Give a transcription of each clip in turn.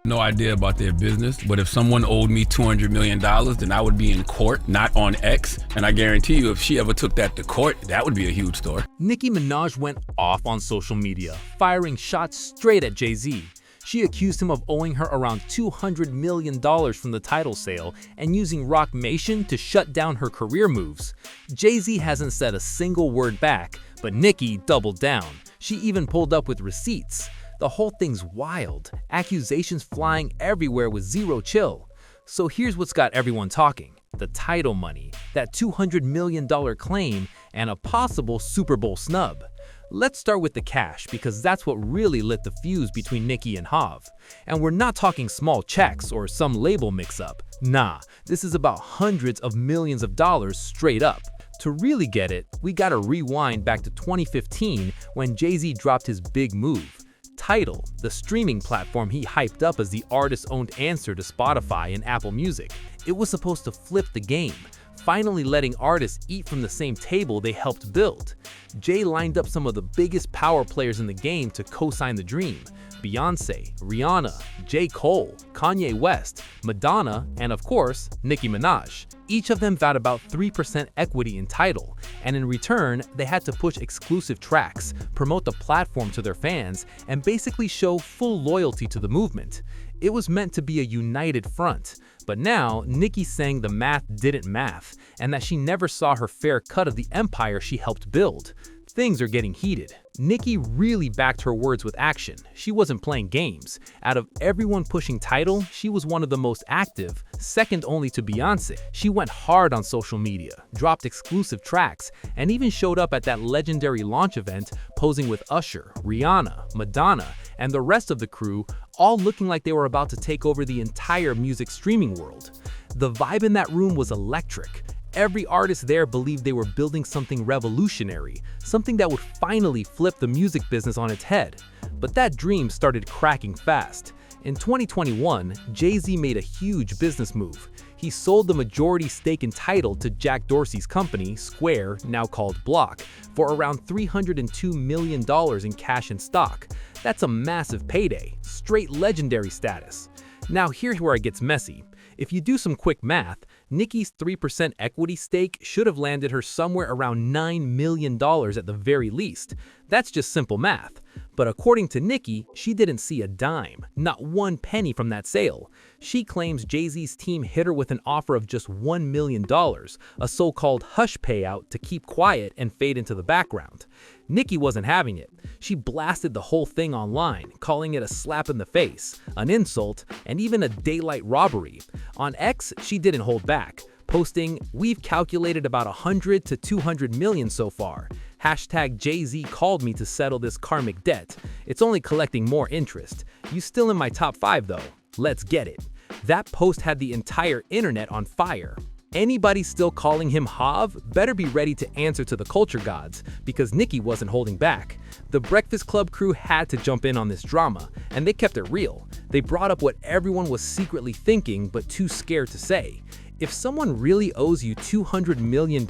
No idea about their business, but if someone owed me $200 million, then I would be in court, not on X. And I guarantee you, if she ever took that to court, that would be a huge story. Nicki Minaj went off on social media, firing shots straight at Jay-Z. She accused him of owing her around $200 million from the title sale and using Rockmation to shut down her career moves. Jay-Z hasn't said a single word back, but Nicki doubled down. She even pulled up with receipts. The whole thing's wild, accusations flying everywhere with zero chill. So here's what's got everyone talking: the title money, that $200 million claim, and a possible Super Bowl snub. Let's start with the cash, because that's what really lit the fuse between Nicki and Hav. And we're not talking small checks or some label mix-up. Nah, this is about hundreds of millions of dollars straight up. To really get it, we gotta rewind back to 2015 when Jay-Z dropped his big move. Tidal, the streaming platform he hyped up as the artist-owned answer to Spotify and Apple Music. It was supposed to flip the game, finally letting artists eat from the same table they helped build. Jay lined up some of the biggest power players in the game to co-sign the dream: Beyoncé, Rihanna, J. Cole, Kanye West, Madonna, and of course, Nicki Minaj. Each of them got about 3% equity in Tidal, and in return, they had to push exclusive tracks, promote the platform to their fans, and basically show full loyalty to the movement. It was meant to be a united front, but now Nicki's saying the math didn't math, and that she never saw her fair cut of the empire she helped build. Things are getting heated. Nicki really backed her words with action. She wasn't playing games. Out of everyone pushing Tidal, she was one of the most active, second only to Beyoncé. She went hard on social media, dropped exclusive tracks, and even showed up at that legendary launch event posing with Usher, Rihanna, Madonna, and the rest of the crew, all looking like they were about to take over the entire music streaming world. The vibe in that room was electric. Every artist there believed they were building something revolutionary, something that would finally flip the music business on its head. But that dream started cracking fast. In 2021, Jay-Z made a huge business move. He sold the majority stake in Tidal to Jack Dorsey's company, Square, now called Block, for around $302 million in cash and stock. That's a massive payday, straight legendary status. Now here's where it gets messy. If you do some quick math, Nicki's 3% equity stake should have landed her somewhere around $9 million at the very least. That's just simple math. But according to Nicki, she didn't see a dime, not one penny from that sale. She claims Jay-Z's team hit her with an offer of just $1 million, a so-called hush payout to keep quiet and fade into the background. Nicki wasn't having it. She blasted the whole thing online, calling it a slap in the face, an insult, and even a daylight robbery. On X, she didn't hold back, posting, "We've calculated about 100 to 200 million so far. Hashtag Jay-Z called me to settle this karmic debt. It's only collecting more interest. You still in my top 5 though. Let's get it." That post had the entire internet on fire. Anybody still calling him Hav better be ready to answer to the culture gods, because Nicki wasn't holding back. The Breakfast Club crew had to jump in on this drama, and they kept it real. They brought up what everyone was secretly thinking but too scared to say. If someone really owes you $200 million,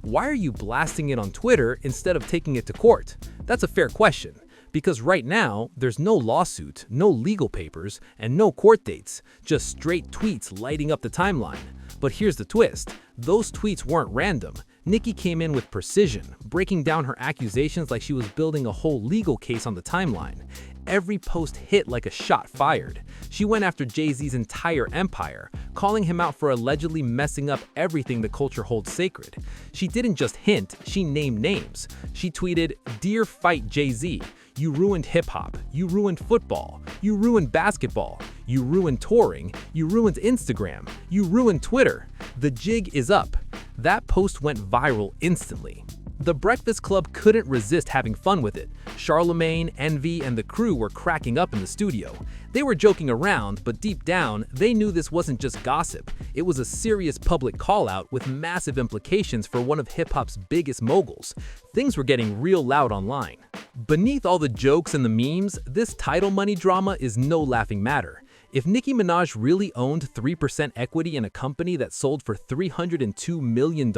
why are you blasting it on Twitter instead of taking it to court? That's a fair question. Because right now, there's no lawsuit, no legal papers, and no court dates, just straight tweets lighting up the timeline. But here's the twist. Those tweets weren't random. Nicki came in with precision, breaking down her accusations like she was building a whole legal case on the timeline. Every post hit like a shot fired. She went after Jay-Z's entire empire, calling him out for allegedly messing up everything the culture holds sacred. She didn't just hint, she named names. She tweeted, "Dear Fight Jay-Z, you ruined hip-hop, you ruined football, you ruined basketball, you ruined touring, you ruined Instagram, you ruined Twitter. The jig is up." That post went viral instantly. The Breakfast Club couldn't resist having fun with it. Charlemagne, Envy, and the crew were cracking up in the studio. They were joking around, but deep down, they knew this wasn't just gossip. It was a serious public call-out with massive implications for one of hip-hop's biggest moguls. Things were getting real loud online. Beneath all the jokes and the memes, this title money drama is no laughing matter. If Nicki Minaj really owned 3% equity in a company that sold for $302 million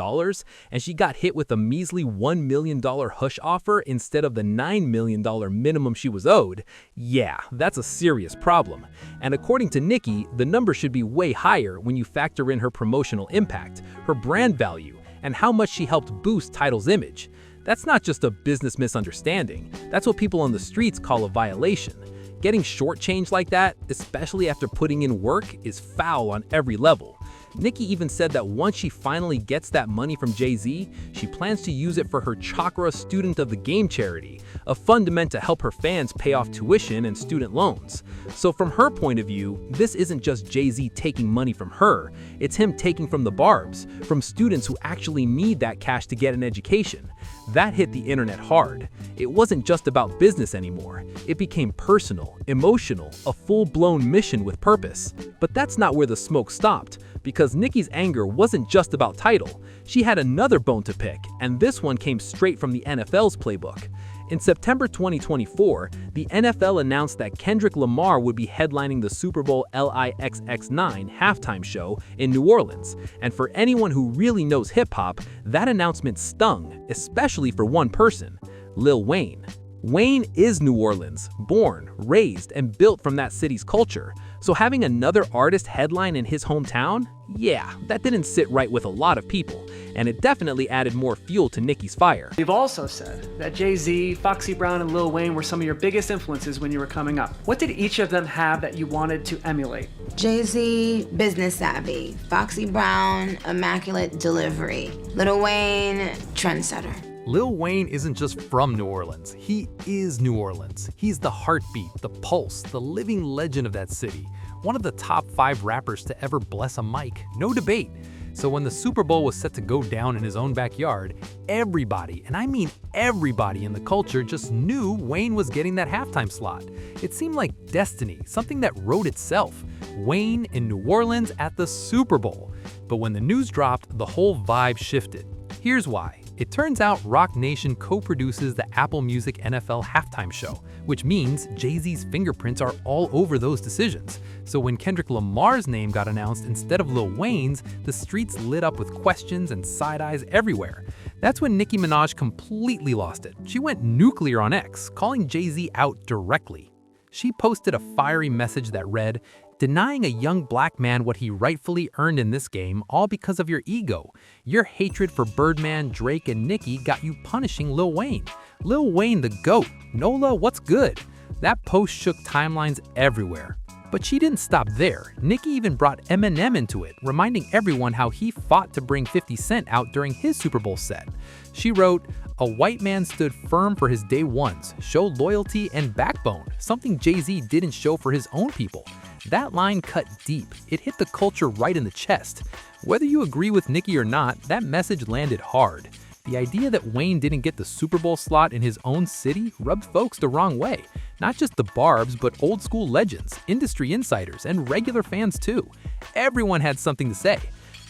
and she got hit with a measly $1 million hush offer instead of the $9 million minimum she was owed, yeah, that's a serious problem. And according to Nicki, the number should be way higher when you factor in her promotional impact, her brand value, and how much she helped boost Tidal's image. That's not just a business misunderstanding, that's what people on the streets call a violation. Getting shortchanged like that, especially after putting in work, is foul on every level. Nicki even said that once she finally gets that money from Jay-Z, she plans to use it for her Chakra Student of the Game charity, a fund meant to help her fans pay off tuition and student loans. So from her point of view, this isn't just Jay-Z taking money from her, it's him taking from the barbs, from students who actually need that cash to get an education. That hit the internet hard. It wasn't just about business anymore. It became personal, emotional, a full-blown mission with purpose. But that's not where the smoke stopped, because Nicki's anger wasn't just about Tidal. She had another bone to pick, and this one came straight from the NFL's playbook. In September 2024, the NFL announced that Kendrick Lamar would be headlining the Super Bowl LIXX9 halftime show in New Orleans. And for anyone who really knows hip-hop, that announcement stung, especially for one person, Lil Wayne. Wayne is New Orleans, born, raised, and built from that city's culture. So having another artist headline in his hometown? Yeah, that didn't sit right with a lot of people, and it definitely added more fuel to Nicki's fire. You've also said that Jay-Z, Foxy Brown, and Lil Wayne were some of your biggest influences when you were coming up. What did each of them have that you wanted to emulate? Jay-Z, business savvy. Foxy Brown, immaculate delivery. Lil Wayne, trendsetter. Lil Wayne isn't just from New Orleans, he is New Orleans. He's the heartbeat, the pulse, the living legend of that city. One of the top 5 rappers to ever bless a mic, no debate. So when the Super Bowl was set to go down in his own backyard, everybody, and I mean everybody in the culture just knew Wayne was getting that halftime slot. It seemed like destiny, something that wrote itself. Wayne in New Orleans at the Super Bowl. But when the news dropped, the whole vibe shifted. Here's why. It turns out Roc Nation co-produces the Apple Music NFL halftime show, which means Jay-Z's fingerprints are all over those decisions. So when Kendrick Lamar's name got announced instead of Lil Wayne's, the streets lit up with questions and side eyes everywhere. That's when Nicki Minaj completely lost it. She went nuclear on X, calling Jay-Z out directly. She posted a fiery message that read, "Denying a young black man what he rightfully earned in this game, all because of your ego. Your hatred for Birdman, Drake, and Nicki got you punishing Lil Wayne. Lil Wayne the GOAT. Nola, what's good?" That post shook timelines everywhere. But she didn't stop there. Nicki even brought Eminem into it, reminding everyone how he fought to bring 50 Cent out during his Super Bowl set. She wrote, "A white man stood firm for his day ones, showed loyalty and backbone, something Jay-Z didn't show for his own people." That line cut deep. It hit the culture right in the chest. Whether you agree with Nicki or not, that message landed hard. The idea that Wayne didn't get the Super Bowl slot in his own city rubbed folks the wrong way. Not just the barbs, but old school legends, industry insiders, and regular fans too. Everyone had something to say.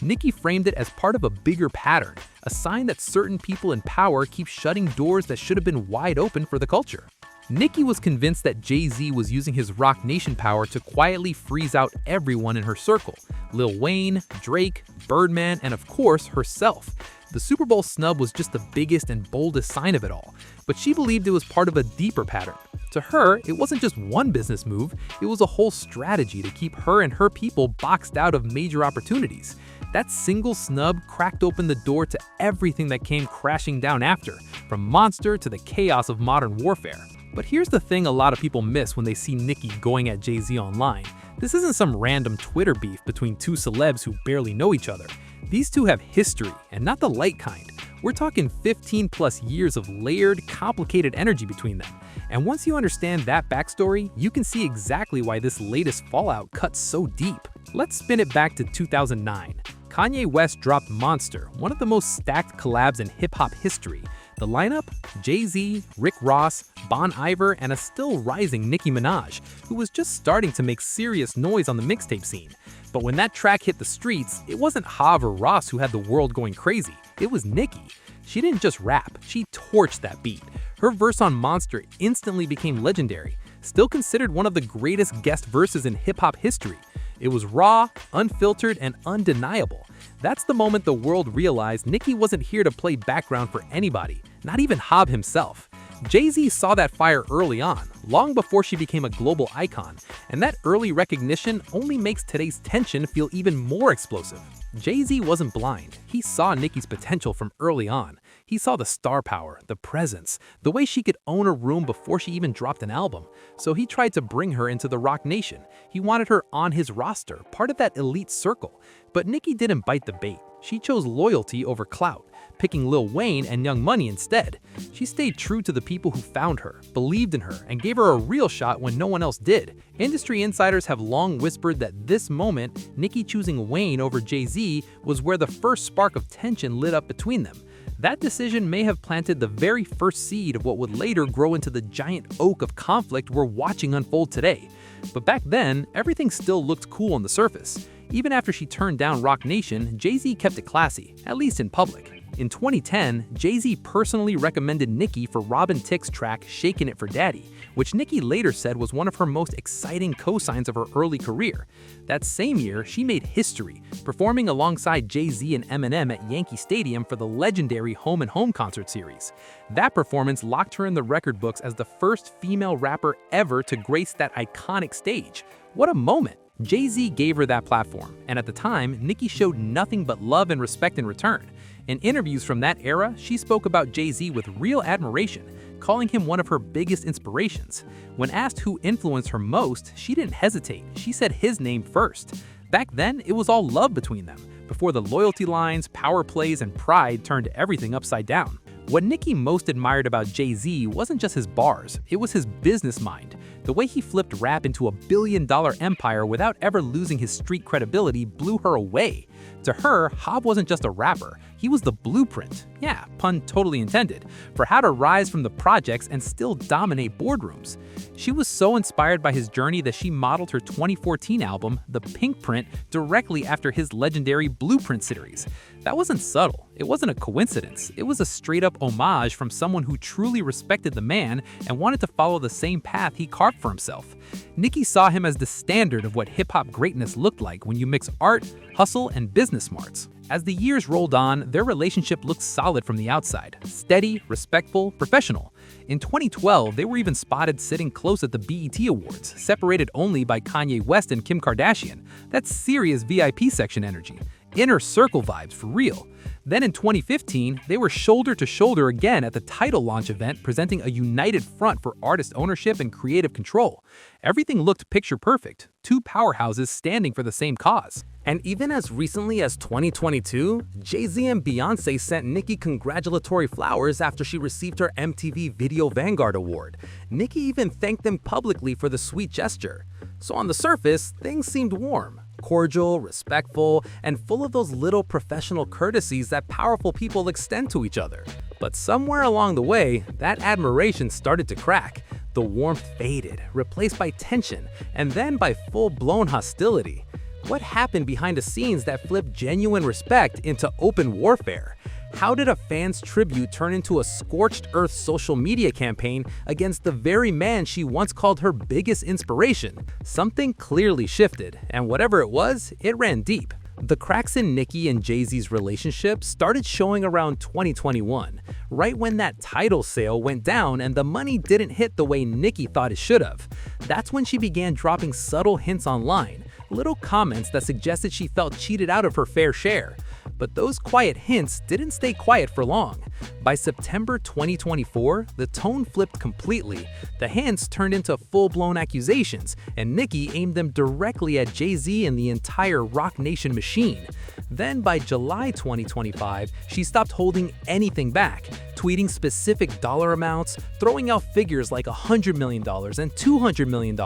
Nicki framed it as part of a bigger pattern, a sign that certain people in power keep shutting doors that should have been wide open for the culture. Nicki was convinced that Jay-Z was using his Roc Nation power to quietly freeze out everyone in her circle. Lil Wayne, Drake, Birdman, and of course, herself. The Super Bowl snub was just the biggest and boldest sign of it all, but she believed it was part of a deeper pattern. To her, it wasn't just one business move, it was a whole strategy to keep her and her people boxed out of major opportunities. That single snub cracked open the door to everything that came crashing down after, from Monster to the chaos of modern warfare. But here's the thing a lot of people miss when they see Nicki going at Jay-Z online. This isn't some random Twitter beef between two celebs who barely know each other. These two have history, and not the light kind. We're talking 15 plus years of layered, complicated energy between them. And once you understand that backstory, you can see exactly why this latest fallout cuts so deep. Let's spin it back to 2009. Kanye West dropped Monster, one of the most stacked collabs in hip-hop history. The lineup? Jay-Z, Rick Ross, Bon Iver, and a still rising Nicki Minaj, who was just starting to make serious noise on the mixtape scene. But when that track hit the streets, it wasn't Hav or Ross who had the world going crazy, it was Nicki. She didn't just rap, she torched that beat. Her verse on Monster instantly became legendary. still considered one of the greatest guest verses in hip-hop history. It was raw, unfiltered, and undeniable. That's the moment the world realized Nicki wasn't here to play background for anybody, not even Hob himself. Jay-Z saw that fire early on, long before she became a global icon, and that early recognition only makes today's tension feel even more explosive. Jay-Z wasn't blind. He saw Nicki's potential from early on. He saw the star power, the presence, the way she could own a room before she even dropped an album. So he tried to bring her into the Roc Nation. He wanted her on his roster, part of that elite circle. But Nicki didn't bite the bait. She chose loyalty over clout, picking Lil Wayne and Young Money instead. She stayed true to the people who found her, believed in her, and gave her a real shot when no one else did. Industry insiders have long whispered that this moment, Nicki choosing Wayne over Jay-Z, was where the first spark of tension lit up between them. That decision may have planted the very first seed of what would later grow into the giant oak of conflict we're watching unfold today. But back then, everything still looked cool on the surface. Even after she turned down Roc Nation, Jay-Z kept it classy, at least in public. In 2010, Jay-Z personally recommended Nicki for Robin Thicke's track Shakin' It for Daddy, which Nicki later said was one of her most exciting cosigns of her early career. That same year, she made history, performing alongside Jay-Z and Eminem at Yankee Stadium for the legendary Home and Home concert series. That performance locked her in the record books as the first female rapper ever to grace that iconic stage. What a moment! Jay-Z gave her that platform, and at the time, Nicki showed nothing but love and respect in return. In interviews from that era, she spoke about Jay-Z with real admiration, calling him one of her biggest inspirations. When asked who influenced her most, she didn't hesitate. She said his name first. Back then, it was all love between them, before the loyalty lines, power plays, and pride turned everything upside down. What Nicki most admired about Jay-Z wasn't just his bars, it was his business mind. The way he flipped rap into a billion-dollar empire without ever losing his street credibility blew her away. To her, Hob wasn't just a rapper, he was the blueprint, yeah, pun totally intended, for how to rise from the projects and still dominate boardrooms. She was so inspired by his journey that she modeled her 2014 album, The Pink Print, directly after his legendary Blueprint series. That wasn't subtle, it wasn't a coincidence, it was a straight-up homage from someone who truly respected the man and wanted to follow the same path he carved for himself. Nicki saw him as the standard of what hip-hop greatness looked like when you mix art, hustle, and business smarts. As the years rolled on, their relationship looked solid from the outside, steady, respectful, professional. In 2012, they were even spotted sitting close at the BET Awards, separated only by Kanye West and Kim Kardashian. That's serious VIP section energy. Inner circle vibes for real. Then in 2015, they were shoulder to shoulder again at the Tidal launch event, presenting a united front for artist ownership and creative control. Everything looked picture perfect, two powerhouses standing for the same cause. And even as recently as 2022, Jay-Z and Beyoncé sent Nicki congratulatory flowers after she received her MTV Video Vanguard Award. Nicki even thanked them publicly for the sweet gesture. So on the surface, things seemed warm, cordial, respectful, and full of those little professional courtesies that powerful people extend to each other. But somewhere along the way, that admiration started to crack. The warmth faded, replaced by tension, and then by full-blown hostility. What happened behind the scenes that flipped genuine respect into open warfare? How did a fan's tribute turn into a scorched earth social media campaign against the very man she once called her biggest inspiration? Something clearly shifted, and whatever it was, it ran deep. The cracks in Nicki and Jay-Z's relationship started showing around 2021, right when that Tidal sale went down and the money didn't hit the way Nicki thought it should have. That's when she began dropping subtle hints online, little comments that suggested she felt cheated out of her fair share. But those quiet hints didn't stay quiet for long. By September 2024, the tone flipped completely. The hints turned into full-blown accusations, and Nicki aimed them directly at Jay-Z and the entire Roc Nation machine. Then by July 2025, she stopped holding anything back, tweeting specific dollar amounts, throwing out figures like $100 million and $200 million,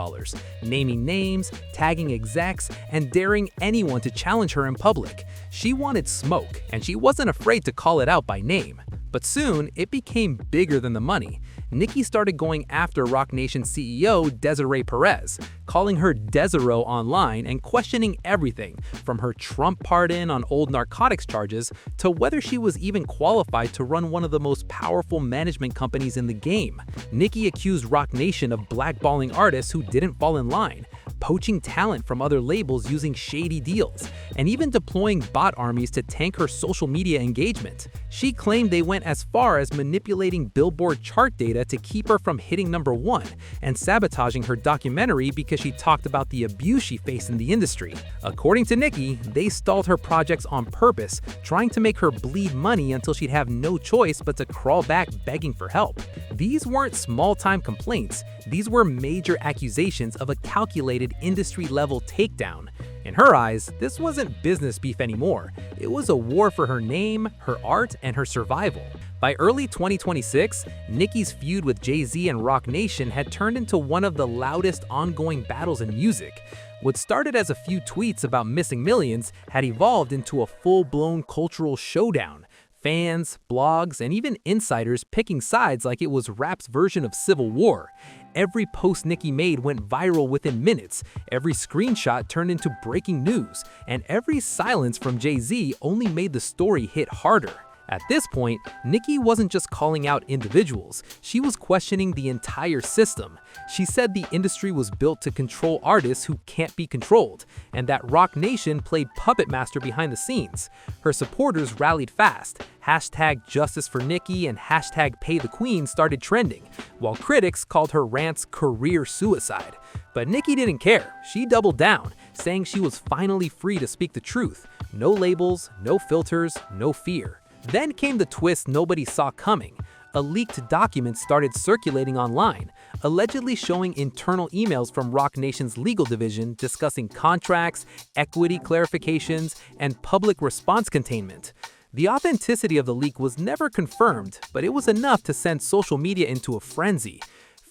naming names, tagging execs, and daring anyone to challenge her in public. She wanted smoke, and she wasn't afraid to call it out by name. But soon, it became bigger than the money. Nicki started going after Roc Nation CEO Desiree Perez, calling her Desiro online and questioning everything from her Trump pardon on old narcotics charges to whether she was even qualified to run one of the most powerful management companies in the game. Nicki accused Roc Nation of blackballing artists who didn't fall in line, poaching talent from other labels using shady deals, and even deploying bot armies to tank her social media engagement. She claimed they went as far as manipulating Billboard chart data to keep her from hitting #1 and sabotaging her documentary because she talked about the abuse she faced in the industry. According to Nicki, they stalled her projects on purpose, trying to make her bleed money until she'd have no choice but to crawl back begging for help. These weren't small-time complaints, these were major accusations of a calculated industry-level takedown. In her eyes, this wasn't business beef anymore. It was a war for her name, her art, and her survival. By early 2026, Nicki's feud with Jay-Z and Roc Nation had turned into one of the loudest ongoing battles in music. What started as a few tweets about missing millions had evolved into a full-blown cultural showdown. Fans, blogs, and even insiders picking sides like it was rap's version of civil war. Every post Nicki made went viral within minutes, every screenshot turned into breaking news, and every silence from Jay-Z only made the story hit harder. At this point, Nicki wasn't just calling out individuals, she was questioning the entire system. She said the industry was built to control artists who can't be controlled, and that Roc Nation played puppet master behind the scenes. Her supporters rallied fast. Hashtag Justice for Nicki and hashtag Pay the Queen started trending, while critics called her rants career suicide. But Nicki didn't care. She doubled down, saying she was finally free to speak the truth. No labels, no filters, no fear. Then came the twist nobody saw coming. A leaked document started circulating online, allegedly showing internal emails from Roc Nation's legal division discussing contracts, equity clarifications, and public response containment. The authenticity of the leak was never confirmed, but it was enough to send social media into a frenzy.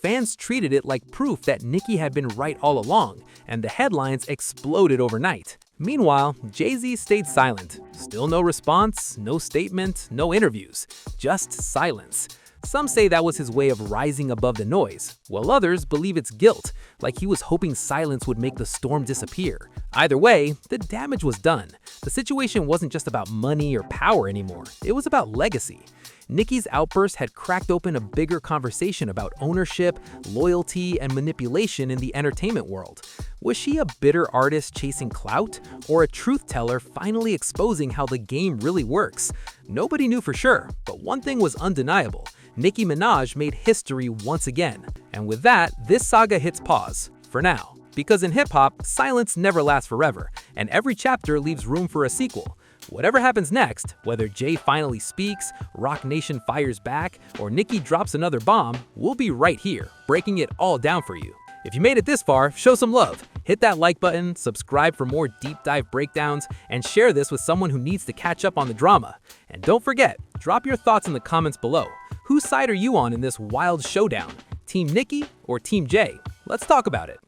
Fans treated it like proof that Nicki had been right all along, and the headlines exploded overnight. Meanwhile, Jay-Z stayed silent. Still no response, no statement, no interviews, just silence. Some say that was his way of rising above the noise, while others believe it's guilt, like he was hoping silence would make the storm disappear. Either way, the damage was done. The situation wasn't just about money or power anymore, it was about legacy. Nicki's outburst had cracked open a bigger conversation about ownership, loyalty, and manipulation in the entertainment world. Was she a bitter artist chasing clout, or a truth teller finally exposing how the game really works? Nobody knew for sure, but one thing was undeniable. Nicki Minaj made history once again. And with that, this saga hits pause, for now. Because in hip-hop, silence never lasts forever, and every chapter leaves room for a sequel. Whatever happens next, whether Jay finally speaks, Roc Nation fires back, or Nicki drops another bomb, we'll be right here, breaking it all down for you. If you made it this far, show some love. Hit that like button, subscribe for more deep dive breakdowns, and share this with someone who needs to catch up on the drama. And don't forget, drop your thoughts in the comments below. Whose side are you on in this wild showdown? Team Nicki or Team Jay? Let's talk about it.